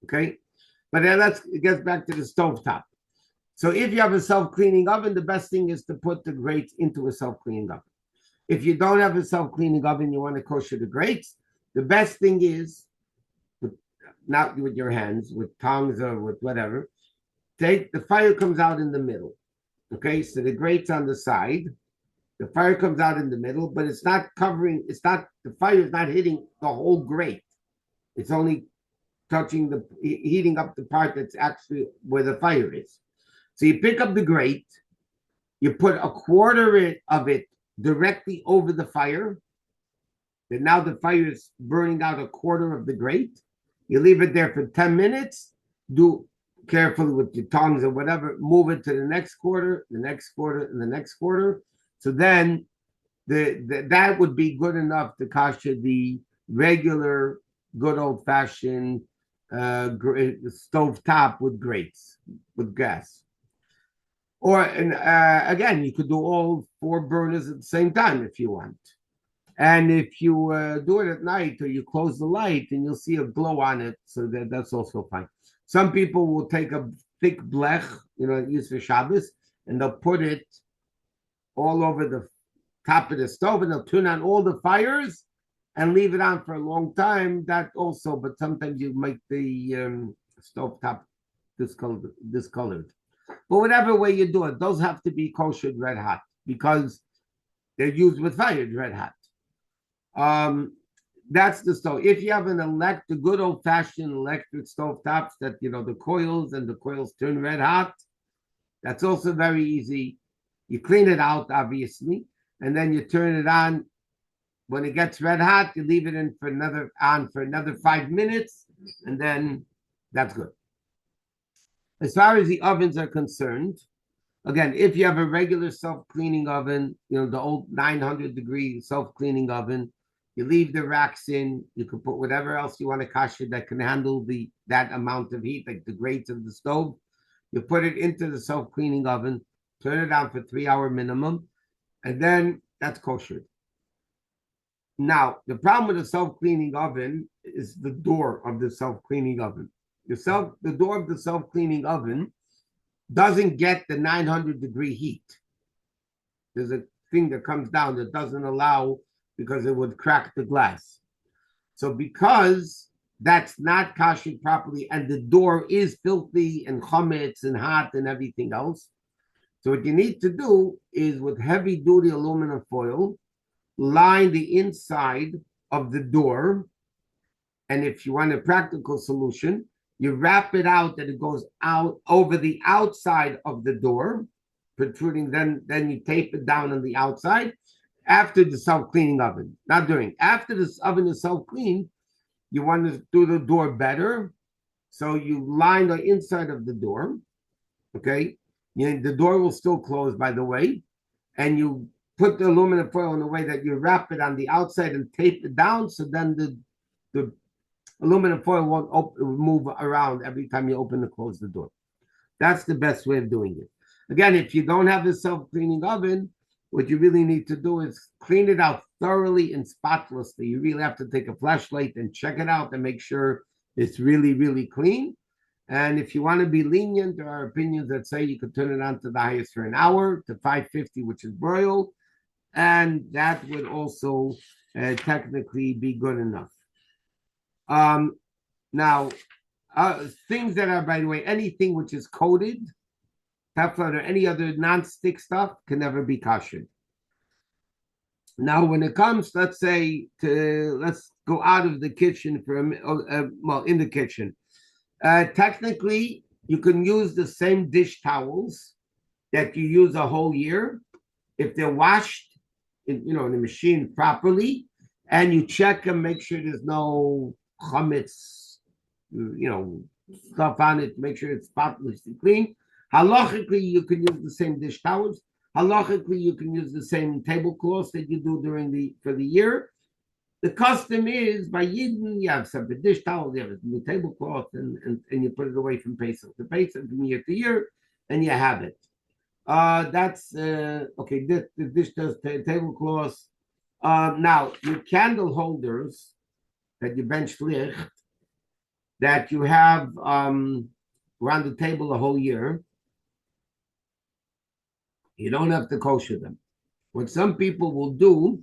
Okay? But then it gets back to the stovetop. So if you have a self-cleaning oven, the best thing is to put the grates into a self-cleaning oven. If you don't have a self-cleaning oven, you want to kosher the grates, the best thing is, not with your hands, with tongs or with whatever, the fire comes out in the middle. Okay, so the grate's on the side. The fire comes out in the middle, but the fire is not hitting the whole grate. It's only heating up the part that's actually where the fire is. So you pick up the grate, you put a quarter of it directly over the fire. And now the fire is burning out a quarter of the grate. You leave it there for 10 minutes. Do carefully with your tongs or whatever. Move it to the next quarter, the next quarter, and the next quarter. So then that would be good enough to kasher the regular, good old-fashioned stove top with grates, with gas. Again, you could do all 4 burners at the same time if you want. And if you do it at night or you close the light, and you'll see a glow on it, so that's also fine. Some people will take a thick blech, used for Shabbos, and they'll put it all over the top of the stove, and they'll turn on all the fires and leave it on for a long time. That also, but sometimes you make the stove top discolored. But whatever way you do it, those have to be koshered red hot because they're used with fire red hot. That's the stove. If you have the good old-fashioned electric stove tops that the coils turn red hot, that's also very easy. You clean it out, obviously, and then you turn it on. When it gets red hot, you leave it for another 5 minutes, and then that's good. As far as the ovens are concerned, again, if you have a regular self-cleaning oven, the old 900-degree self-cleaning oven, you leave the racks in. You can put whatever else you want to kasher that can handle that amount of heat, like the grates of the stove. You put it into the self-cleaning oven, turn it on for 3-hour minimum, and then that's kosher. Now, the problem with the self-cleaning oven is the door of the self-cleaning oven. The door of the self-cleaning oven doesn't get the 900-degree heat. There's a thing that comes down that doesn't allow, because it would crack the glass. So because that's not kashered properly and the door is filthy and chametz and hot and everything else, so what you need to do is with heavy-duty aluminum foil, line the inside of the door, and if you want a practical solution, you wrap it out that it goes out over the outside of the door, protruding, then you tape it down on the outside after the self-cleaning oven. Not during. After this oven is self-cleaned, you want to do the door better. So you line the inside of the door. Okay? The door will still close, by the way. and you put the aluminum foil in a way that you wrap it on the outside and tape it down, so then the aluminum foil won't move around every time you open and close the door. That's the best way of doing it. Again, if you don't have a self-cleaning oven, what you really need to do is clean it out thoroughly and spotlessly. You really have to take a flashlight and check it out and make sure it's really, really clean. And if you want to be lenient, there are opinions that say you could turn it on to the highest for an hour to 550, which is broil, and that would also technically be good enough. Now, things that are, by the way, anything which is coated, Teflon or any other non-stick stuff can never be kosher. Now, when it comes, let's say, let's go out of the kitchen for in the kitchen. Technically, you can use the same dish towels that you use a whole year if they're washed in the machine properly, and you check them, make sure there's no chametz, stuff on it, make sure it's spotlessly clean. Halachically, you can use the same dish towels. Halachically, you can use the same tablecloths that you do for the year. The custom is by Yidden, you have separate dish towels, you have a new tablecloth, and you put it away from Pesach to Pesach, from year to year, and you have it. That's okay. The dish does tablecloths. Now, your candle holders that you bench licht, that you have around the table a whole year, you don't have to kosher them. What some people will do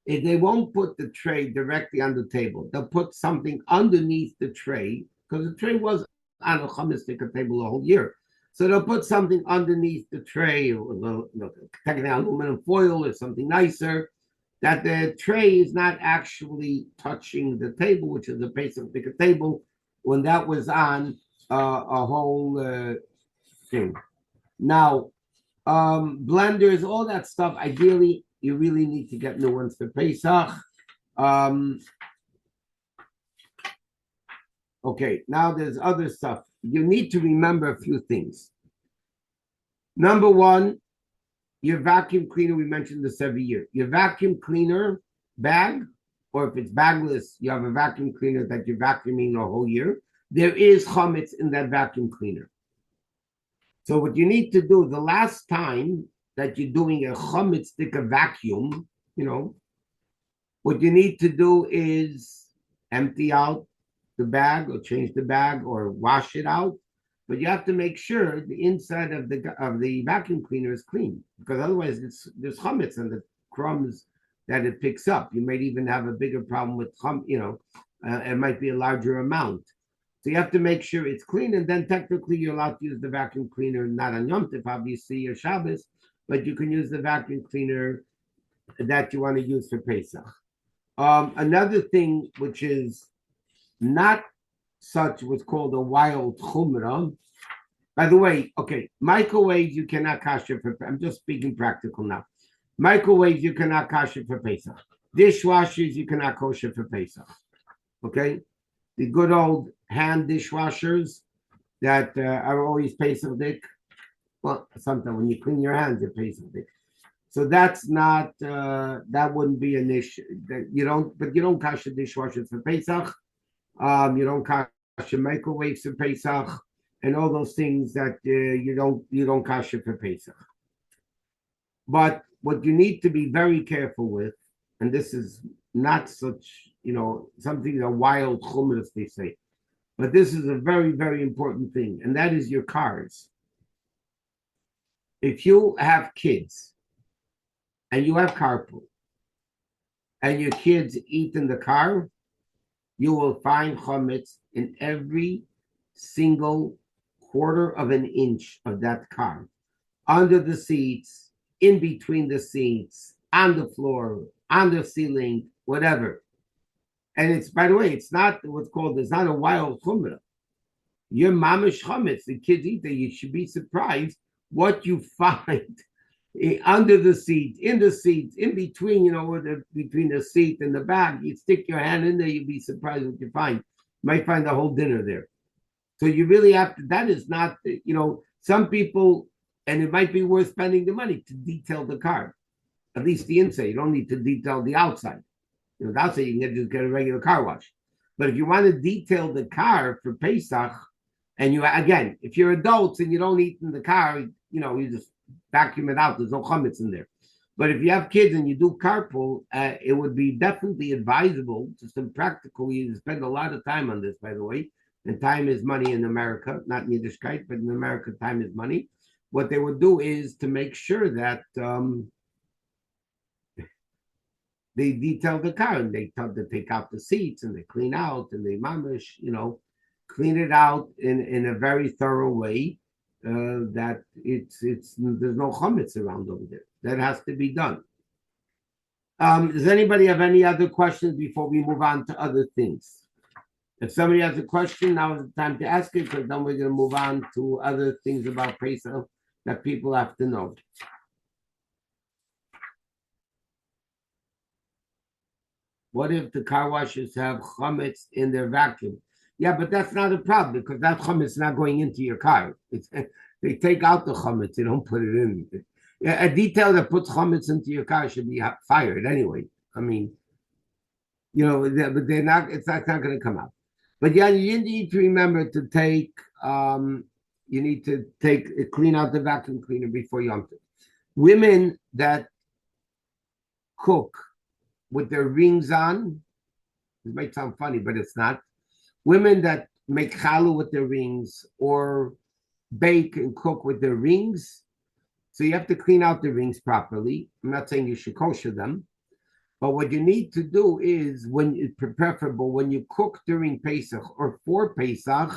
is they won't put the tray directly on the table. They'll put something underneath the tray, because the tray was on a chametz table a whole year. So they'll put something underneath the tray, or technically aluminum foil or something nicer, that the tray is not actually touching the table, which is a Pesach table, when that was on a whole thing. Now, blenders, all that stuff, ideally, you really need to get new ones for Pesach. Okay, now there's other stuff. You need to remember a few things. Number one, your vacuum cleaner, we mentioned this every year. Your vacuum cleaner bag, or if it's bagless, you have a vacuum cleaner that you're vacuuming a whole year. There is chametz in that vacuum cleaner. So what you need to do, the last time that you're doing a chametz vacuum, what you need to do is empty out the bag or change the bag or wash it out. But you have to make sure the inside of the vacuum cleaner is clean, because otherwise there's chametz and the crumbs that it picks up. You might even have a bigger problem with it might be a larger amount. So you have to make sure it's clean, and then technically you're allowed to use the vacuum cleaner, not on Yom Tov, obviously, or Shabbos, but you can use the vacuum cleaner that you want to use for Pesach. Another thing which is not such what's called a wild chumrah. By the way, okay, microwaves you cannot kosher for. I'm just speaking practical now. Microwaves you cannot kosher for Pesach. Dishwashers you cannot kosher for Pesach. Okay, the good old hand dishwashers that are always Pesach dik. Well, sometimes when you clean your hands, you're Pesach dik. So that's not that wouldn't be an issue. You don't kosher dishwashers for Pesach. You don't kosher microwaves for Pesach, and all those things that you don't kosher for Pesach. But what you need to be very careful with, and this is not such something a wild chumras they say, but this is a very, very important thing, and that is your cars. If you have kids and you have carpool and your kids eat in the car, you will find chametz in every single quarter of an inch of that car, under the seats, in between the seats, on the floor, on the ceiling, whatever. And it's, by the way, it's not what's called, it's not a wild chumrah. Your mamish chametz, the kids eat there, you should be surprised what you find under the seat, in the seats, in between, between the seat and the back. You stick your hand in there, you'll be surprised what you find. You might find the whole dinner there. So you really have to, that is not, some people And it might be worth spending the money to detail the car, at least the inside. You don't need to detail the outside. The outside you can just get a regular car wash. But if you want to detail the car for Pesach, and again, if you're adults and you don't eat in the car, you just vacuum it out. There's no chametz in there. But if you have kids and you do carpool, it would be definitely advisable, just in practical, you spend a lot of time on this, by the way, and time is money in America, not in Yiddishkeit, but in America, time is money. What they would do is to make sure that they detail the car, and they take out the seats, and they clean out, and they mamish, clean it out in a very thorough way, that there's no chametz around over there. That has to be done. Does anybody have any other questions before we move on to other things? If somebody has a question, now is the time to ask it, because then we're going to move on to other things about Pesach that people have to know. What if the car washers have chametz in their vacuum? Yeah, but that's not a problem, because that chametz is not going into your car. They take out the chametz, they don't put it in. A detail that puts chametz into your car should be fired anyway. I mean, but they're not. It's not going to come out. But yeah, you need to remember to take. You need to clean out the vacuum cleaner before Yom Tov. Women that cook with their rings on. It might sound funny, but it's not. Women that make challah with their rings or bake and cook with their rings. So you have to clean out the rings properly. I'm not saying you should kosher them, but what you need to do is, preferable when you cook during Pesach or for Pesach,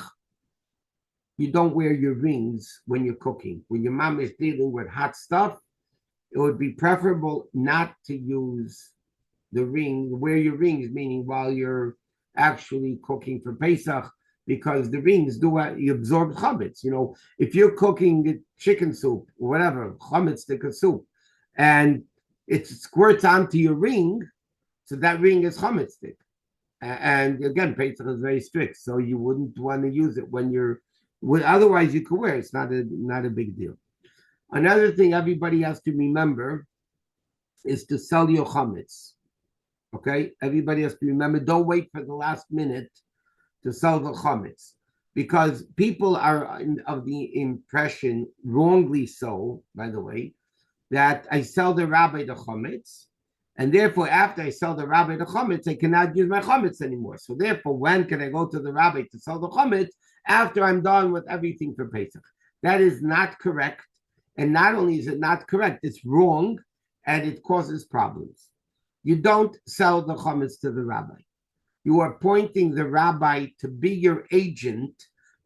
you don't wear your rings when you're cooking. When your mom is dealing with hot stuff, it would be preferable not to use the ring, wear your rings, meaning while you're actually cooking for Pesach, because the rings you absorb chametz. If you're cooking chicken soup or whatever, chametz stick of soup, and it squirts onto your ring, so that ring is chametz stick. And again, Pesach is very strict, so you wouldn't want to use it when otherwise you could wear it. It's not a big deal. Another thing everybody has to remember is to sell your chametz. Okay, everybody has to remember, don't wait for the last minute to sell the chametz, because people are of the impression, wrongly so, by the way, that I sell the rabbi the chametz, and therefore after I sell the rabbi the chametz, I cannot use my chametz anymore. So therefore, when can I go to the rabbi to sell the chametz? After I'm done with everything for Pesach. That is not correct, and not only is it not correct, it's wrong, and it causes problems. You don't sell the chametz to the rabbi. You are appointing the rabbi to be your agent,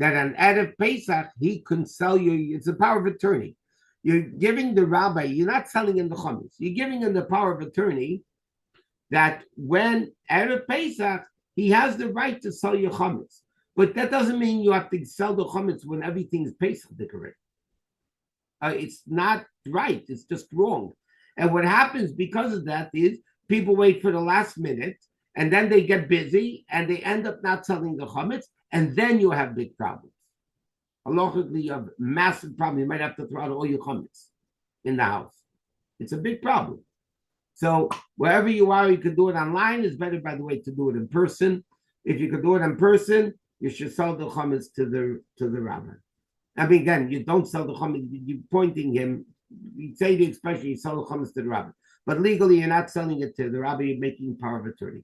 that on Erev Pesach, he can sell you. It's a power of attorney. You're giving the rabbi, you're not selling him the chametz. You're giving him the power of attorney that when Erev Pesach, he has the right to sell your chametz. But that doesn't mean you have to sell the chametz when everything is Pesach decorated. It's not right. It's just wrong. And what happens because of that is people wait for the last minute, and then they get busy, and they end up not selling the chametz, and then you have big problems. Halachically, you have massive problem. You might have to throw out all your chametz in the house. It's a big problem. So wherever you are, you can do it online. It's better, by the way, to do it in person. If you could do it in person, you should sell the chametz to the rabbi. I mean, again, you don't sell the chametz. You're pointing him. You say the expression, you sell the chametz to the rabbi. But legally, you're not selling it to the rabbi. You're making power of attorney.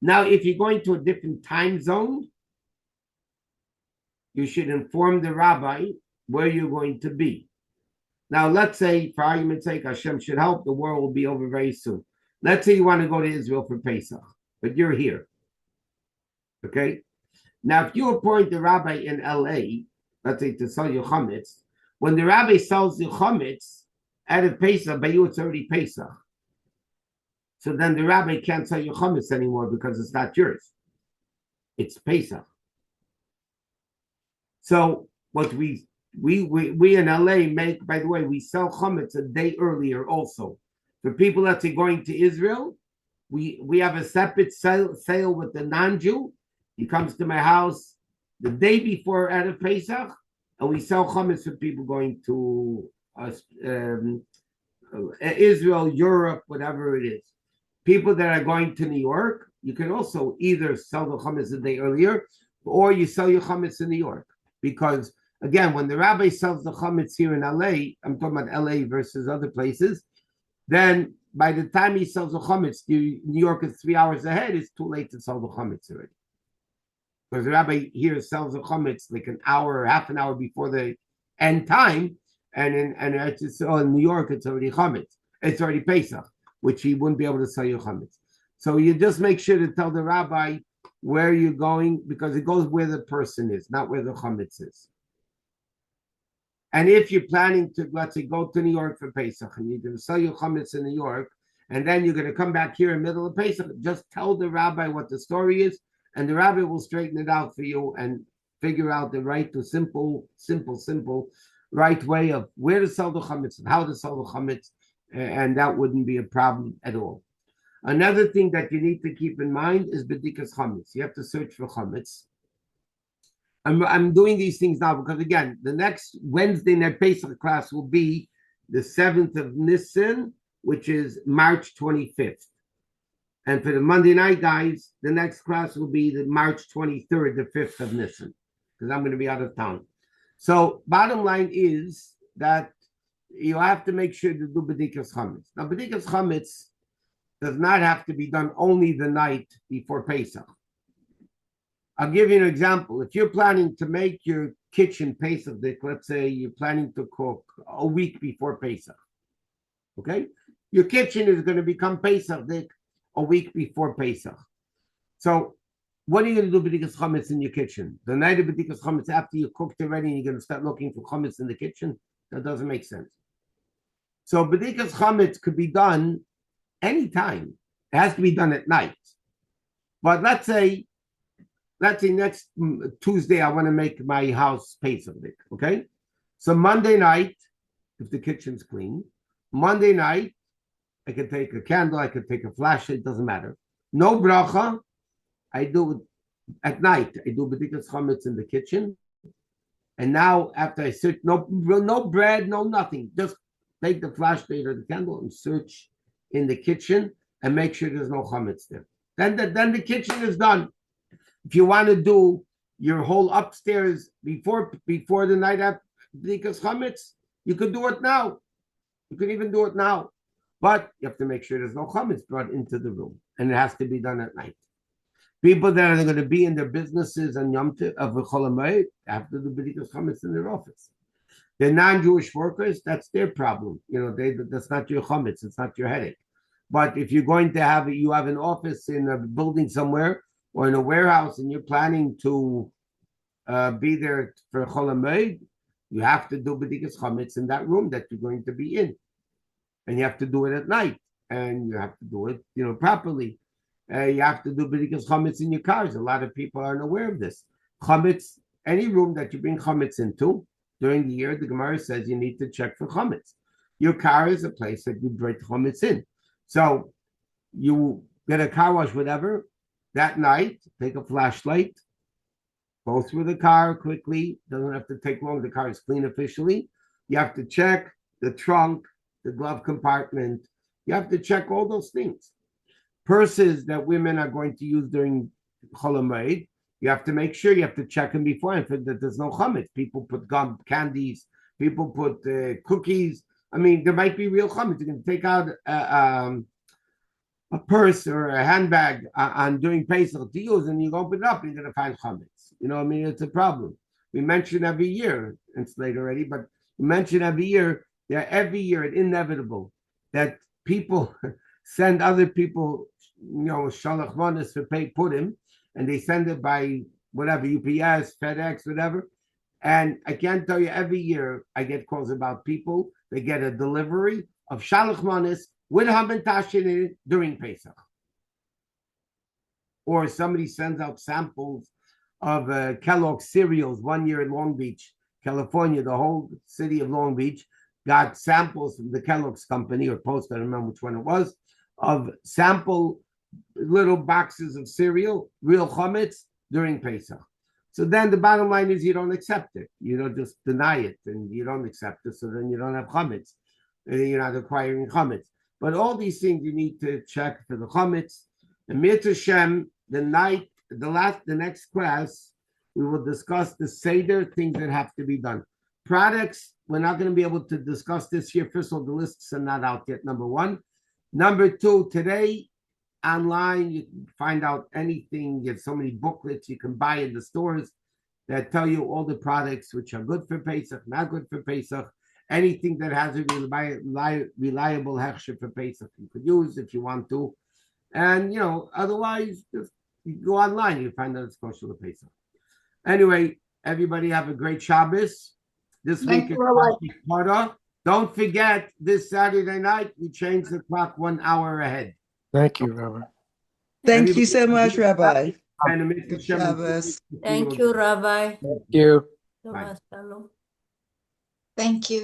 Now, if you're going to a different time zone, you should inform the rabbi where you're going to be. Now, let's say, for argument's sake, Hashem should help, the war will be over very soon. Let's say you want to go to Israel for Pesach, but you're here. Okay? Now, if you appoint the rabbi in LA, let's say to sell your chametz, when the rabbi sells the chametz out of Pesach, by you it's already Pesach. So then the rabbi can't sell your chametz anymore because it's not yours. It's Pesach. So what we in LA make, by the way, we sell chametz a day earlier also. For people that are going to Israel, we have a separate sale with the non-Jew. He comes to my house the day before Erev Pesach, and we sell chametz for people going to Israel, Europe, whatever it is. People that are going to New York, you can also either sell the chametz the day earlier, or you sell your chametz in New York. Because again, when the rabbi sells the chametz here in LA, I'm talking about LA versus other places, then by the time he sells the chametz, New York is 3 hours ahead, it's too late to sell the chametz already. Because the rabbi here sells the chametz like an hour or half an hour before the end time, and in New York, it's already chametz. It's already Pesach, which he wouldn't be able to sell you chametz. So you just make sure to tell the rabbi where you're going, because it goes where the person is, not where the chametz is. And if you're planning to, let's say, go to New York for Pesach, and you're going to sell your chametz in New York, and then you're going to come back here in the middle of Pesach, just tell the rabbi what the story is, and the rabbi will straighten it out for you and figure out the right to simple right way of where to sell the chametz and how to sell the chametz, and that wouldn't be a problem at all. Another thing that you need to keep in mind is bedikas chametz. You have to search for chametz. I'm doing these things now because, again, the next Wednesday night Pesach class will be the 7th of Nisan, which is March 25th. And for the Monday night guys, the next class will be the March 23rd, the 5th of Nisan, because I'm going to be out of town. So bottom line is that you have to make sure to do bedikas chametz. Now, bedikas chametz does not have to be done only the night before Pesach. I'll give you an example. If you're planning to make your kitchen Pesach, let's say you're planning to cook a week before Pesach, okay? Your kitchen is going to become Pesach a week before Pesach. So what are you going to do bedikas chametz in your kitchen? The night of bedikas chametz, after you cooked already, and you're going to start looking for chametz in the kitchen? That doesn't make sense. So bedikas chametz could be done anytime. It has to be done at night. But let's say next Tuesday, I want to make my house Pesach, okay? So Monday night, if the kitchen's clean, Monday night, I can take a candle, I can take a flashlight, it doesn't matter. No bracha, I do it at night. I do bedikas chametz in the kitchen. And now, after I search, no bread, no nothing. Just take the flashlight or the candle and search in the kitchen and make sure there's no chametz there. Then the kitchen is done. If you want to do your whole upstairs before the night after bedikas chametz, you could do it now. You could even do it now. But you have to make sure there's no chametz brought into the room. And it has to be done at night. People that are going to be in their businesses and Yom Tov of Chol Hamoed have to do bedikas chametz in their office. The non-Jewish workers, that's their problem. That's not your chametz. It's not your headache. But if you're going to have it, you have an office in a building somewhere or in a warehouse, and you're planning to be there for Chol Hamoed, you have to do bedikas chametz in that room that you're going to be in, and you have to do it at night, and you have to do it, properly. You have to do bedikas chametz in your cars. A lot of people aren't aware of this. Chametz, any room that you bring chametz into during the year, the Gemara says you need to check for chametz. Your car is a place that you bring chametz in. So you get a car wash, whatever. That night, take a flashlight, go through the car quickly. Doesn't have to take long. The car is clean officially. You have to check the trunk, the glove compartment. You have to check all those things. Purses that women are going to use during Chol Hamoed, you have to make sure you have to check them beforehand that there's no chametz. People put gum, candies. People put cookies. I mean, there might be real chametz. You can take out a purse or a handbag on during Pesach to use, and you open it up, and you're going to find chametz. It's a problem. We mention every year, it's late already, but we mention every year, it's inevitable that people send other people, shalach manas for pay pudim, and they send it by whatever, UPS, FedEx, whatever. And I can't tell you, every year I get calls about people, they get a delivery of shalach manas with hamantashin in it during Pesach. Or somebody sends out samples of Kellogg's cereals. One year in Long Beach, California, the whole city of Long Beach got samples from the Kellogg's company, or Post, I don't remember which one it was, of sample little boxes of cereal, real chametz, during Pesach. So then the bottom line is you don't accept it. You don't just deny it and you don't accept it. So then you don't have chametz. You're not acquiring chametz. But all these things you need to check for the chametz. And Mir Hashem, the next class, we will discuss the Seder things that have to be done. Products, we're not going to be able to discuss this here. First of all, the lists are not out yet, number one. Number two, today, online, you can find out anything. You have so many booklets you can buy in the stores that tell you all the products which are good for Pesach, not good for Pesach. Anything that has a reliable hechsher for Pesach you could use if you want to. And, otherwise, just you go online, you find out it's kosher for Pesach. Anyway, everybody have a great Shabbos. This week is Party. Don't forget, this Saturday night, we change the clock 1 hour ahead. Thank you, Rabbi. Thank you so much, Rabbi. Shabbos. Thank you, Rabbi. Thank you. Bye. Thank you.